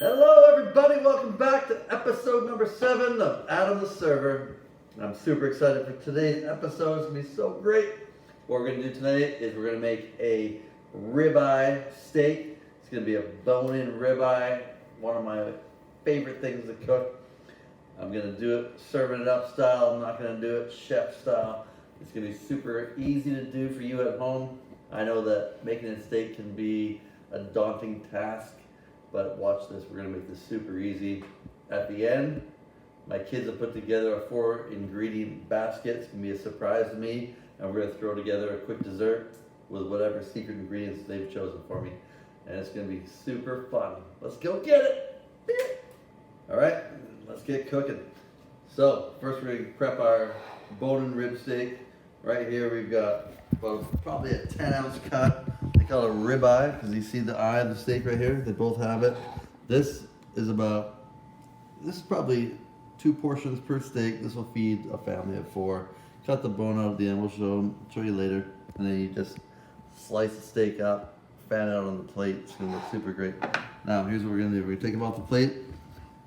Hello everybody, welcome back to episode number 7 of Adam the Server. I'm super excited for today's episode. It's going to be so great. What we're going to do tonight is we're going to make a ribeye steak. It's going to be a bone-in ribeye, one of my favorite things to cook. I'm going to do it serving it up style. I'm not going to do it chef style. It's going to be super easy to do for you at home. I know that making a steak can be a daunting task. But watch this, we're gonna make this super easy. At the end, my kids have put together a 4-ingredient basket. It's gonna be a surprise to me, and we're gonna throw together a quick dessert with whatever secret ingredients they've chosen for me. And it's gonna be super fun. Let's go get it! All right, let's get cooking. So, first we're gonna prep our bone and rib steak. Right here we've got probably a 10-ounce cut. They call it a ribeye because you see the eye of the steak right here. They both have it. This is probably 2 portions per steak. This will feed a family of 4. Cut the bone out at the end. We'll show you later. And then you just slice the steak up, fan it out on the plate. It's gonna look super great. Now here's what we're gonna do. We're gonna take them off the plate.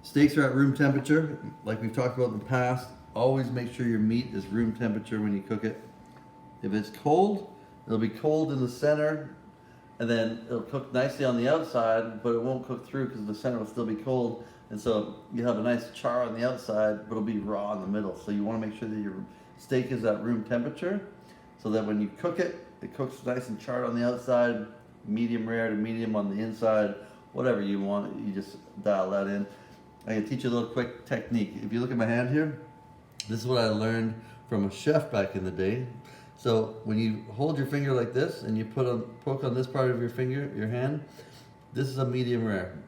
Steaks are at room temperature, like we've talked about in the past. Always make sure your meat is room temperature when you cook it. If it's cold, it'll be cold in the center, and then it'll cook nicely on the outside, but it won't cook through because the center will still be cold. And so you have a nice char on the outside, but it'll be raw in the middle. So you want to make sure that your steak is at room temperature, so that when you cook it, it cooks nice and charred on the outside, medium rare to medium on the inside, whatever you want. You just dial that in. I'm going to teach you a little quick technique. If you look at my hand here, this is what I learned from a chef back in the day. So when you hold your finger like this and you poke on this part of your finger, your hand, this is a medium rare.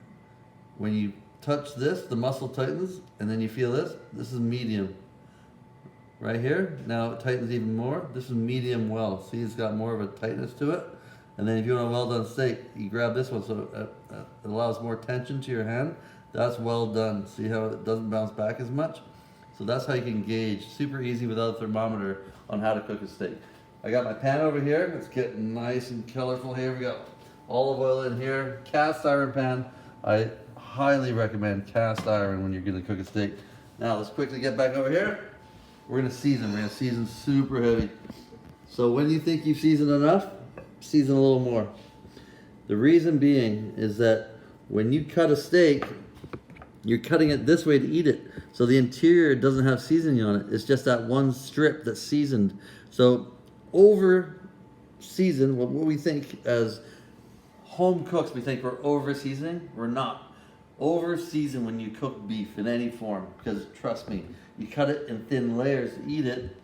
When you touch this, the muscle tightens, and then you feel this, this is medium. Right here, now it tightens even more. This is medium well. See, it's got more of a tightness to it. And then if you want a well done steak, you grab this one so it allows more tension to your hand. That's well done. See how it doesn't bounce back as much? So that's how you can gauge, super easy without a thermometer, on how to cook a steak. I got my pan over here. It's getting nice and colorful here. We got olive oil in here, cast iron pan. I highly recommend cast iron when you're gonna cook a steak. Now let's quickly get back over here. We're gonna season. We're gonna season super heavy. So when you think you've seasoned enough, season a little more. The reason being is that when you cut a steak, you're cutting it this way to eat it. So the interior doesn't have seasoning on it. It's just that one strip that's seasoned. So over seasoned, what we think as home cooks, we think we're over seasoning. We're not. Over season when you cook beef in any form, because trust me, you cut it in thin layers to eat it,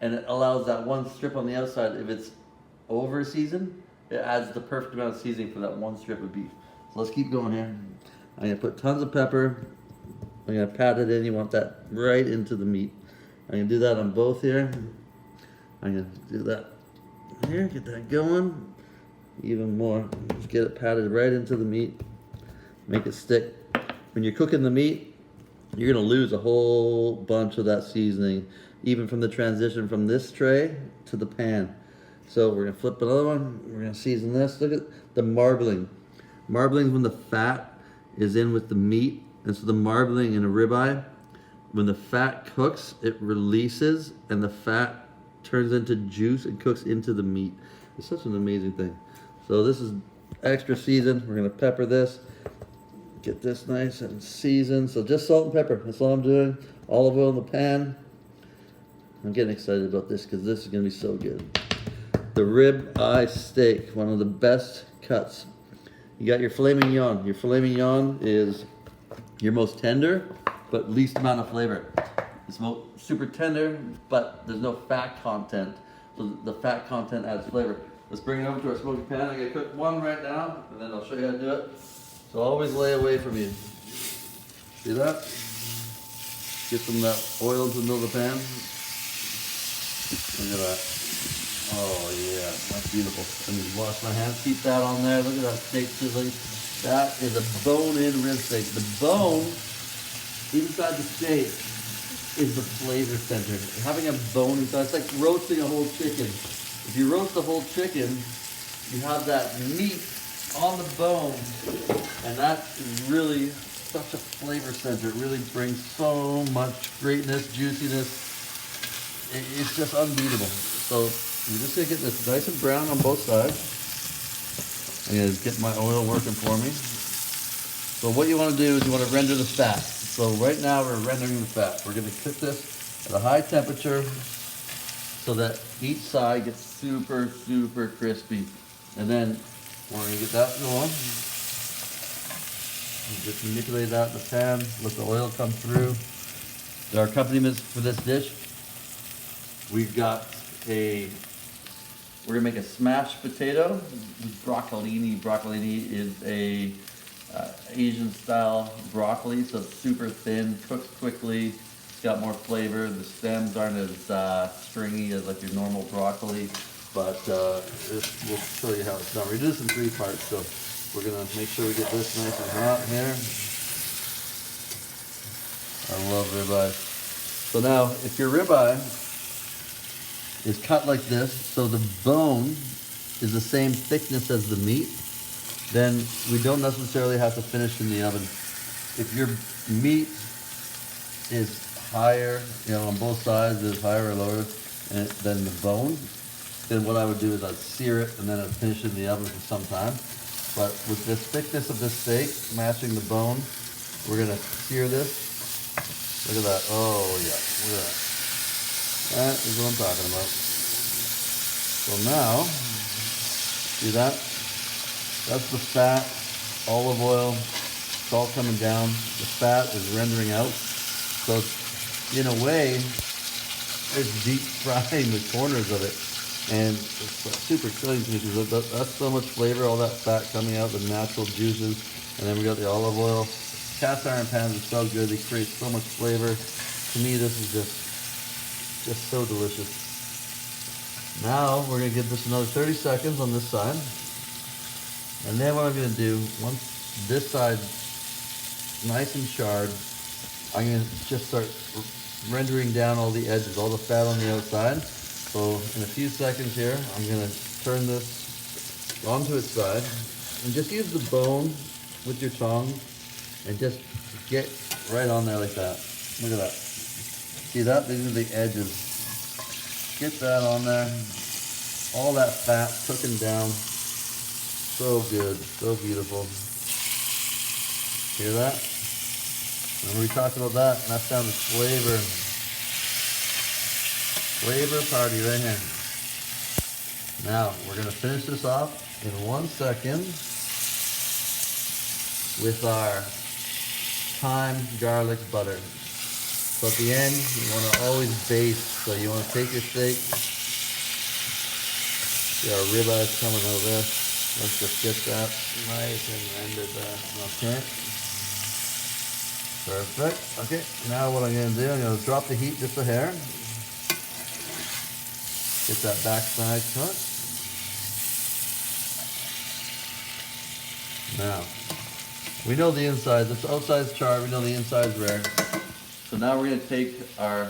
and it allows that one strip on the outside. If it's over seasoned, it adds the perfect amount of seasoning for that one strip of beef. So let's keep going here. I'm gonna put tons of pepper. I'm gonna pat it in. You want that right into the meat. I'm gonna do that on both here. I'm gonna do that here, get that going. Even more. Just get it patted right into the meat. Make it stick. When you're cooking the meat, you're gonna lose a whole bunch of that seasoning, even from the transition from this tray to the pan. So we're gonna flip another one. We're gonna season this. Look at the marbling. Marbling is when the fat is in with the meat. And so the marbling in a ribeye, when the fat cooks, it releases and the fat turns into juice and cooks into the meat. It's such an amazing thing. So this is extra seasoned. We're gonna pepper this, get this nice and seasoned. So just salt and pepper, that's all I'm doing. Olive oil in the pan. I'm getting excited about this because this is gonna be so good. The rib eye steak, one of the best cuts. You got your filet mignon. Your filet mignon is your most tender, but least amount of flavor. It's super tender, but there's no fat content. So the fat content adds flavor. Let's bring it over to our smoky pan. I'm gonna cook one right now, and then I'll show you how to do it. So always lay away from you. See that? Get some of that oil into the middle of the pan. Look at that. Oh yeah, that's beautiful. Let me wash my hands, keep that on there. Look at that steak sizzling. That is a bone-in rib steak. The bone inside the steak is the flavor center. Having a bone inside, it's like roasting a whole chicken. If you roast a whole chicken, you have that meat on the bone. And that is really such a flavor center. It really brings so much greatness, juiciness. It's just unbeatable. So I'm just gonna get this nice and brown on both sides. I'm gonna get my oil working for me. So what you wanna do is you wanna render the fat. So right now we're rendering the fat. We're gonna cook this at a high temperature so that each side gets super, super crispy. And then we're gonna get that going. And just manipulate that in the pan, let the oil come through. Our accompaniments for this dish, we've got we're gonna make a smashed potato, broccolini. Broccolini is a Asian style broccoli, so it's super thin, cooks quickly, it's got more flavor. The stems aren't as stringy as like your normal broccoli, but we'll show you how it's done. We do this in 3 parts, so we're gonna make sure we get this nice and hot here. I love ribeye. So now, if your ribeye is cut like this, so the bone is the same thickness as the meat, then we don't necessarily have to finish in the oven. If your meat is higher, on both sides, is higher or lower than the bone, then what I would do is I'd sear it and then I'd finish it in the oven for some time. But with this thickness of this steak matching the bone, we're gonna sear this. Look at that. Oh yeah, look at that. That is what I'm talking about. So now, see that? That's the fat, olive oil, it's all coming down. The fat is rendering out. So in a way, it's deep frying the corners of it. And it's super exciting to me because that's so much flavor, all that fat coming out, the natural juices. And then we got the olive oil. Cast iron pans are so good, they create so much flavor. To me, this is just so delicious. Now we're gonna give this another 30 seconds on this side. And then what I'm gonna do, once this side nice and charred, I'm gonna just start rendering down all the edges, all the fat on the outside. So in a few seconds here, I'm gonna turn this onto its side and just use the bone with your tongue and just get right on there like that. Look at that. See that? These are the edges. Get that on there. All that fat cooking down. So good, so beautiful. Hear that? Remember we talked about that, and that's down to flavor. Flavor party right here. Now, we're gonna finish this off in 1 second with our thyme garlic butter. So at the end, you wanna always baste. So you wanna take your steak. See our ribeyes coming out there. Let's just get that nice and rendered there. Okay. Perfect. Okay, now what I'm gonna do, I'm gonna drop the heat just a hair. Get that backside cooked. Now, we know the inside, the outside's charred, we know the inside's rare. So now we're gonna take our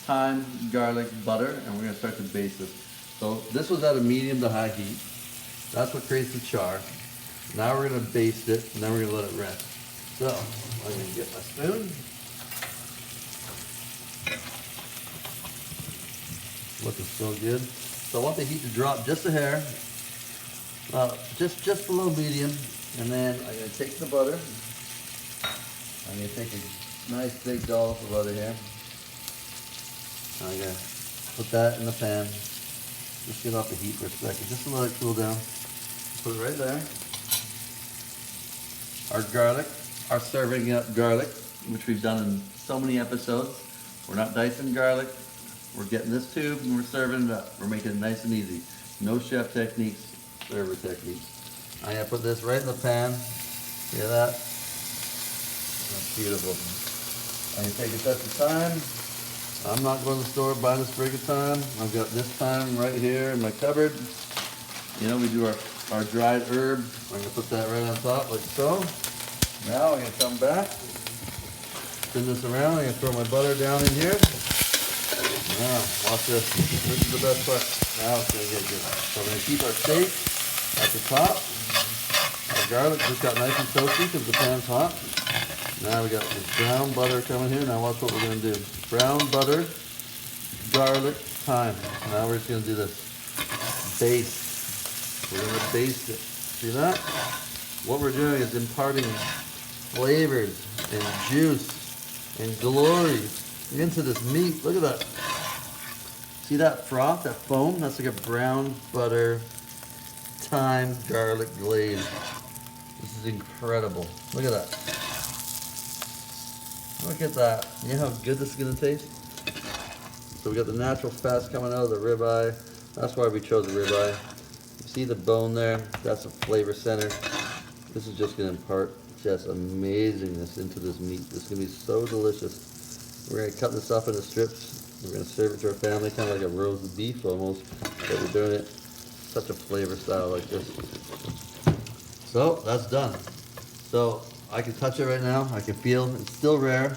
thyme garlic butter and we're gonna start to baste this. So this was at a medium to high heat. That's what creates the char. Now we're gonna baste it and then we're gonna let it rest. So, I'm gonna get my spoon. Looking so good. So I want the heat to drop just a hair, just below medium, and then I'm gonna take the butter. I'm gonna take a nice big dollop of butter here. I'm gonna put that in the pan. Just get off the heat for a second, just to let it cool down. Put it right there. Our garlic, our serving up garlic, which we've done in so many episodes. We're not dicing garlic. We're getting this tube and we're serving it up. We're making it nice and easy. No chef techniques, server techniques. I'm gonna put this right in the pan. Hear that? That's beautiful. I'm gonna take a touch of thyme. I'm not going to the store buying a sprig of thyme. I've got this thyme right here in my cupboard. You know, we do our dried herb. I'm gonna put that right on top like so. Now I'm gonna come back, spin this around. I'm gonna throw my butter down in here. Now, watch this. This is the best part. Now it's gonna get good. So we're gonna keep our steak at the top. Our garlic just got nice and toasty because the pan's hot. Now we got this brown butter coming here. Now watch what we're going to do. Brown butter, garlic, thyme. Now we're just going to do this. Baste. We're going to baste it. See that? What we're doing is imparting flavors and juice and glory into this meat. Look at that. See that froth, that foam? That's like a brown butter, thyme, garlic glaze. This is incredible. Look at that. Look at that. You know how good this is going to taste? So we got the natural fats coming out of the ribeye. That's why we chose the ribeye. You see the bone there? That's a flavor center. This is just going to impart just amazingness into this meat. This is going to be so delicious. We're going to cut this up into strips. We're going to serve it to our family, kind of like a roast beef almost. But we're doing it such a flavor style like this. So that's done. So I can touch it right now. I can feel it's still rare.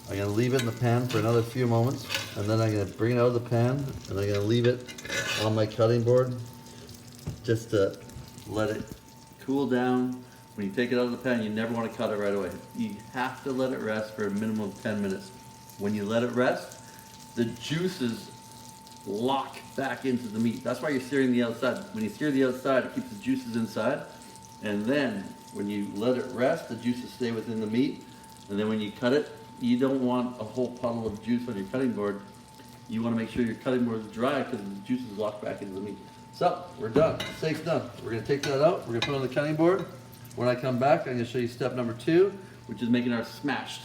I'm going to leave it in the pan for another few moments. And then I'm going to bring it out of the pan. And I'm going to leave it on my cutting board just to let it cool down. When you take it out of the pan, you never want to cut it right away. You have to let it rest for a minimum of 10 minutes. When you let it rest, the juices lock back into the meat. That's why you're searing the outside. When you sear the outside, it keeps the juices inside. And then when you let it rest, the juices stay within the meat. And then when you cut it, you don't want a whole puddle of juice on your cutting board. You want to make sure your cutting board is dry because the juices lock back into the meat. So we're done. The steak's done. We're going to take that out. We're going to put it on the cutting board. When I come back, I'm going to show you step number 2, which is making our smashed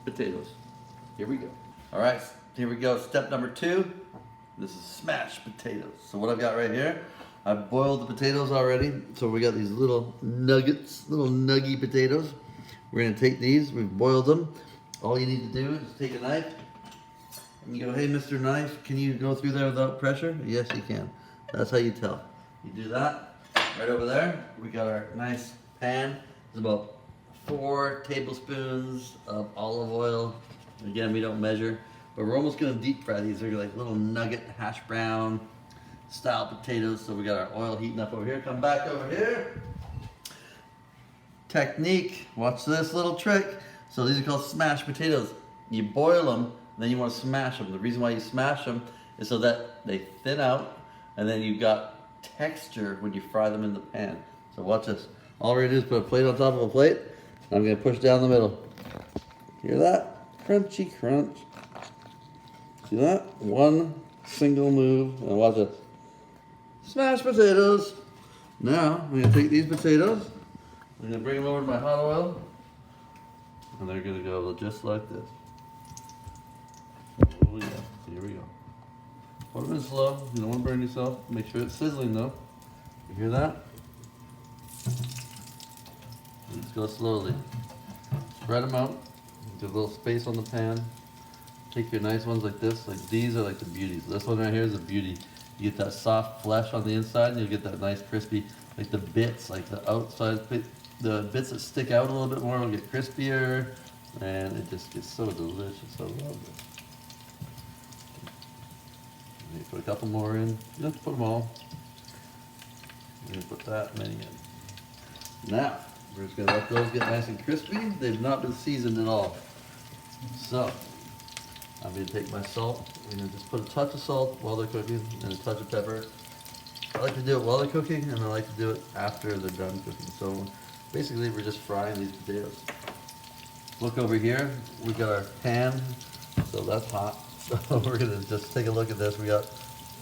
potatoes. Here we go. All right, here we go. Step number 2. This is smashed potatoes. So what I've got right here, I've boiled the potatoes already. So we got these little nuggets, little nuggy potatoes. We're going to take these. We've boiled them. All you need to do is take a knife and you go, hey, Mr. Knife, can you go through there without pressure? Yes, you can. That's how you tell. You do that. Right over there, we got our nice pan. It's about 4 tablespoons of olive oil. Again, we don't measure, but we're almost going to deep fry these. They're like little nugget hash brown style potatoes. So we got our oil heating up over here. Come back over here. Technique. Watch this little trick. So these are called smashed potatoes. You boil them, then you want to smash them. The reason why you smash them is so that they thin out, and then you've got texture when you fry them in the pan. So watch this. All we're going to do is put a plate on top of a plate. I'm going to push down the middle. Hear that? Crunchy crunch. See that? One single move. And watch this. Smashed potatoes. Now, I'm going to take these potatoes. I'm going to bring them over to my hot oil. And they're going to go just like this. Oh yeah. Here we go. Put them in slow. You don't want to burn yourself. Make sure it's sizzling though. You hear that? Let's go slowly. Spread them out. Get a little space on the pan. Take your nice ones like this. Like these are like the beauties. This one right here is a beauty. You get that soft flesh on the inside, and you get that nice crispy, like the bits, like the outside bit, the bits that stick out a little bit more will get crispier, and it just gets so delicious. I love it. You put a couple more in. You don't have to put them all. You're gonna put that many in. Now, we're just gonna let those get nice and crispy. They've not been seasoned at all. So, I'm gonna take my salt. I'm gonna just put a touch of salt while they're cooking and a touch of pepper. I like to do it while they're cooking, and I like to do it after they're done cooking. So, basically, we're just frying these potatoes. Look over here. We got our pan, so that's hot. So we're gonna just take a look at this. We got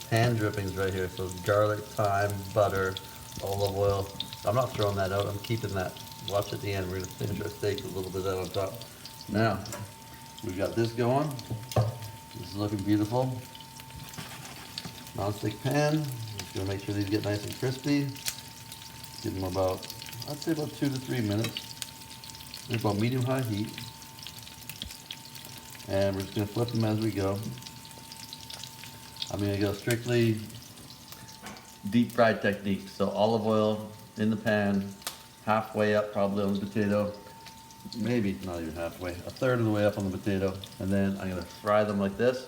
pan drippings right here. So garlic, thyme, butter, olive oil. I'm not throwing that out. I'm keeping that. Watch at the end. We're gonna finish our steak with a little bit of that on top. Now we've got this going. This is looking beautiful. Non-stick pan. Just gonna make sure these get nice and crispy. Give them about, I'd say about 2 to 3 minutes. They're about medium-high heat. And we're just going to flip them as we go. I'm going to go strictly deep fried technique. So olive oil in the pan, halfway up probably on the potato. Maybe not even halfway, a third of the way up on the potato. And then I'm going to fry them like this.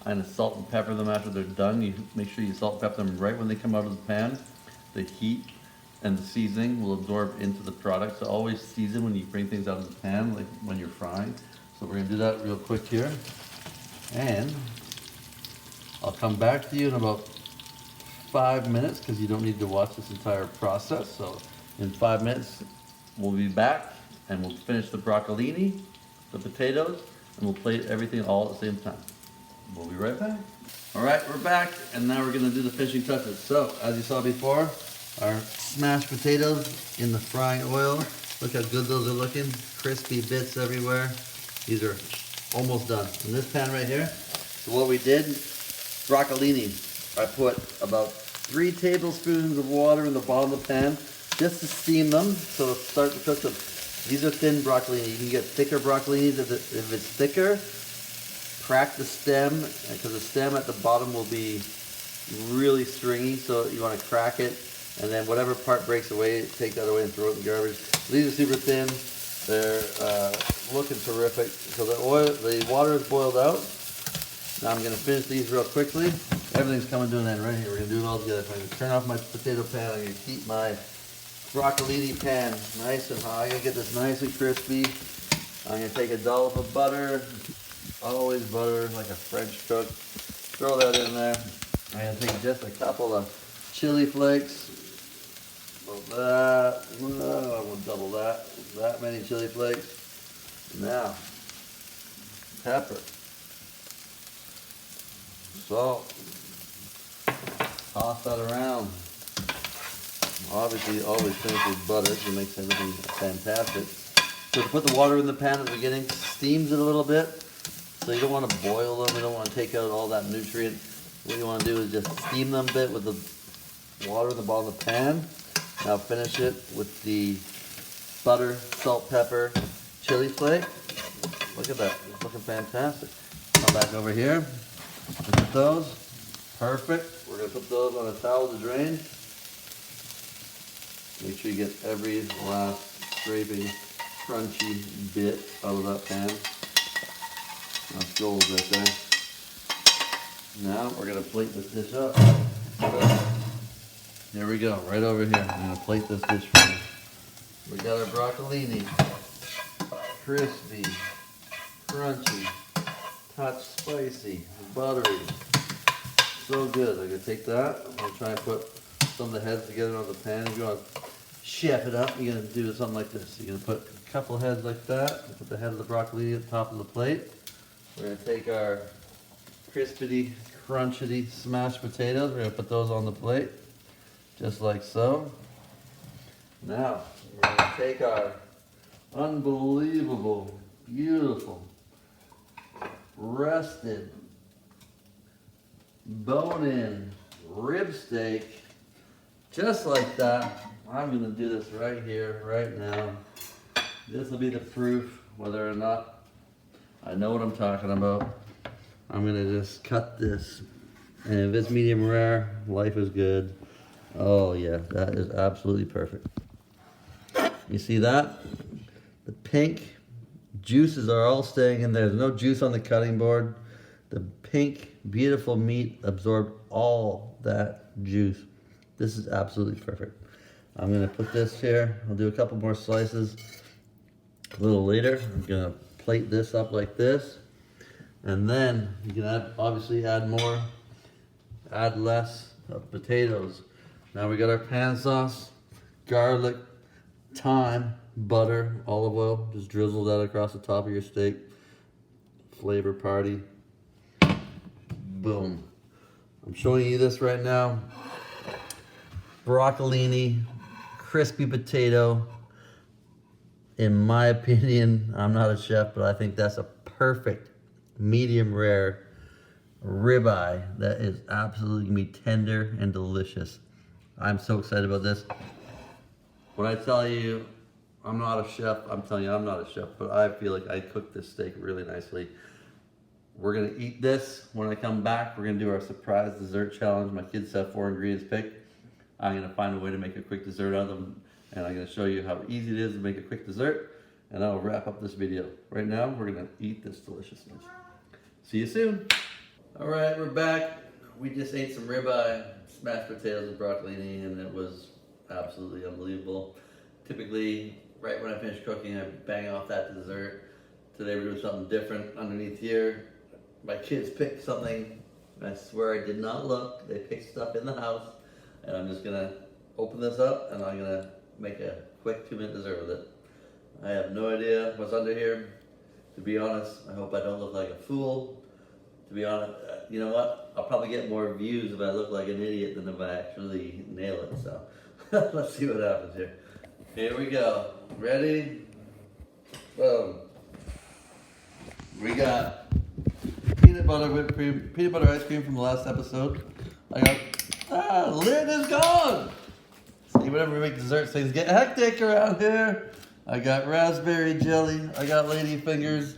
I'm going to salt and pepper them after they're done. You make sure you salt and pepper them right when they come out of the pan. The heat and the seasoning will absorb into the product. So always season when you bring things out of the pan, like when you're frying. So we're gonna do that real quick here. And I'll come back to you in about 5 minutes because you don't need to watch this entire process. So in 5 minutes, we'll be back and we'll finish the broccolini, the potatoes, and we'll plate everything all at the same time. We'll be right back. All right, we're back, and now we're gonna do the finishing touches. So, as you saw before, our smashed potatoes in the frying oil. Look how good those are looking. Crispy bits everywhere. These are almost done. In this pan right here, so what we did, broccolini. I put about 3 tablespoons of water in the bottom of the pan just to steam them, so it'll start to cook them. These are thin broccolini. You can get thicker broccolinis if it's thicker. Crack the stem, because the stem at the bottom will be really stringy, so you want to crack it, and then whatever part breaks away, take that away and throw it in the garbage. These are super thin. They're looking terrific. So the water is boiled out. Now I'm going to finish these real quickly. Everything's coming to an end right here. We're going to do it all together. I'm going to turn off my potato pan. I'm going to keep my broccolini pan nice and hot. I'm going to get this nice and crispy. I'm going to take a dollop of butter. Always butter, like a French cook. Throw that in there. I'm going to take just a couple of chili flakes. That. I will double that. That many chili flakes. Now, pepper. Salt. Toss that around. Obviously, always finish with butter. It makes everything fantastic. So to put the water in the pan at the beginning, steams it a little bit. So you don't want to boil them. You don't want to take out all that nutrient. What you want to do is just steam them a bit with the water in the bottom of the pan. Now finish it with the butter, salt, pepper, chili flake. Look at that. It's looking fantastic. Come back over here. Look at those. Perfect. We're going to put those on a towel to drain. Make sure you get every last scraping, crunchy bit out of that pan. That's gold right there. Now we're going to plate this dish up. There we go, right over here. I'm going to plate this dish for you. We got our broccolini. Crispy, crunchy, touch spicy, buttery. So good. I'm going to take that. I'm going to try and put some of the heads together on the pan. If you want to chef it up, you're going to do something like this. You're going to put a couple of heads like that. Put the head of the broccoli at the top of the plate. We're going to take our crispity, crunchity smashed potatoes. We're going to put those on the plate, just like so. Now, we're going to take our unbelievable, beautiful, rested, bone-in rib steak, just like that. I'm going to do this right here, right now. This will be the proof whether or not I know what I'm talking about. I'm going to just cut this. And if it's medium rare, life is good. Oh yeah, that is absolutely perfect. You see that? The pink juices are all staying in there. There's no juice on the cutting board. The pink, beautiful meat absorbed all that juice. This is absolutely perfect. I'm going to put this here. I'll do a couple more slices a little later. I'm going to plate this up like this. And then you can obviously add more, add less of potatoes. Now we got our pan sauce, garlic, thyme, butter, olive oil. Just drizzle that across the top of your steak. Flavor party. Boom. I'm showing you this right now. Broccolini, crispy potato. In my opinion, I'm not a chef, but I think that's a perfect medium rare ribeye that is absolutely gonna be tender and delicious. I'm so excited about this. When I tell you I'm not a chef, I'm telling you I'm not a chef, but I feel like I cooked this steak really nicely. We're gonna eat this. When I come back, we're gonna do our surprise dessert challenge. My kids have 4 ingredients picked. I'm gonna find a way to make a quick dessert out of them, and I'm gonna show you how easy it is to make a quick dessert, and that'll wrap up this video. Right now, we're gonna eat this deliciousness. See you soon. All right, we're back. We just ate some ribeye, smashed potatoes and broccolini, and it was absolutely unbelievable. Typically, right when I finish cooking, I bang off that dessert. Today we're doing something different underneath here. My kids picked something, I swear I did not look. They picked stuff in the house, and I'm just gonna open this up and I'm gonna make a quick 2-minute dessert with it. I have no idea what's under here. To be honest, I hope I don't look like a fool. To be honest, you know what? I'll probably get more views if I look like an idiot than if I actually nail it. So let's see what happens here. Here we go. Ready? Boom. We got peanut butter whipped cream, peanut butter ice cream from the last episode. I got, lid is gone. See, whenever we make desserts, things get hectic around here. I got raspberry jelly, I got lady fingers,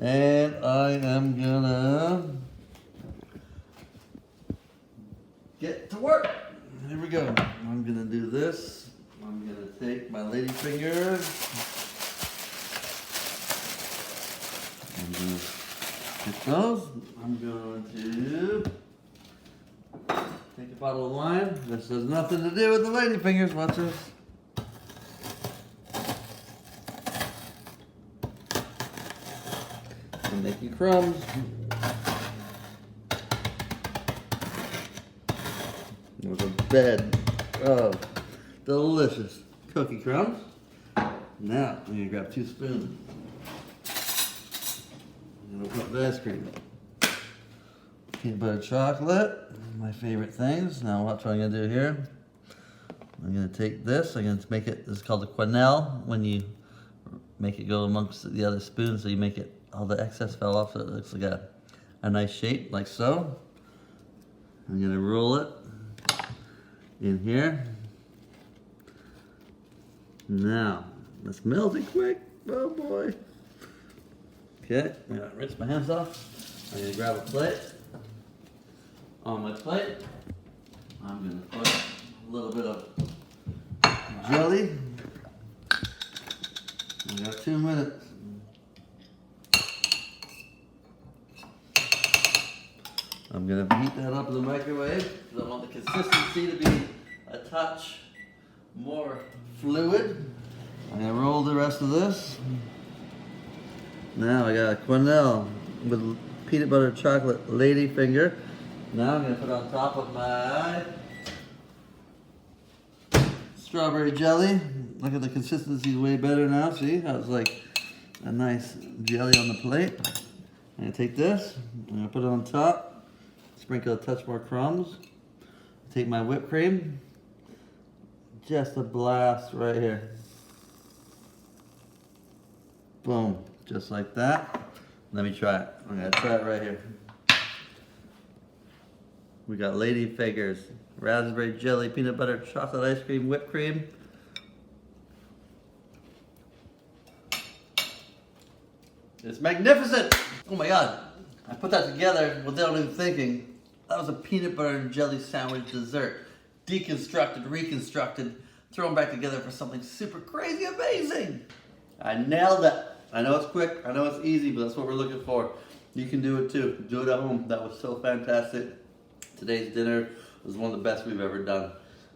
and I am gonna get to work. Here we go. I'm gonna do this. I'm gonna take my lady fingers. I'm gonna get those. I'm going to take a bottle of wine. This has nothing to do with the lady fingers. Watch this. I'm making crumbs. There's a bed of delicious cookie crumbs. Now I'm gonna grab 2 spoons. I'm gonna put the ice cream. Peanut butter chocolate, my favorite things. Now watch what I'm gonna do here. I'm gonna take this, I'm gonna make it, this is called a quenelle, when you make it go amongst the other spoons, so you make it, all the excess fell off, so it looks like a nice shape, like so. I'm gonna roll it in here. Now, let's melt it quick. Oh boy. Okay, I'm gonna rinse my hands off. I'm gonna grab a plate. On my plate, I'm gonna put a little bit of jelly. I got 2 minutes. I'm gonna heat that up in the microwave because I want the consistency to be a touch more fluid. I'm gonna roll the rest of this. Now I got a quenelle with peanut butter chocolate lady finger. Now I'm gonna put on top of my strawberry jelly. Look at the consistency, is way better now. See how it's like a nice jelly on the plate. I'm gonna take this, I'm gonna put it on top. Sprinkle a touch more crumbs. Take my whipped cream. Just a blast right here. Boom, just like that. Let me try it. I'm gonna try it right here. We got lady fingers, raspberry jelly, peanut butter, chocolate ice cream, whipped cream. It's magnificent! Oh my God, I put that together without even thinking. That was a peanut butter and jelly sandwich dessert. Deconstructed, reconstructed, thrown back together for something super crazy amazing. I nailed it. I know it's quick, I know it's easy, but that's what we're looking for. You can do it too. Do it at home. That was so fantastic. Today's dinner was one of the best we've ever done.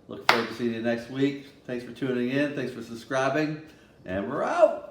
Look forward to seeing you next week. Thanks for tuning in. Thanks for subscribing. And we're out.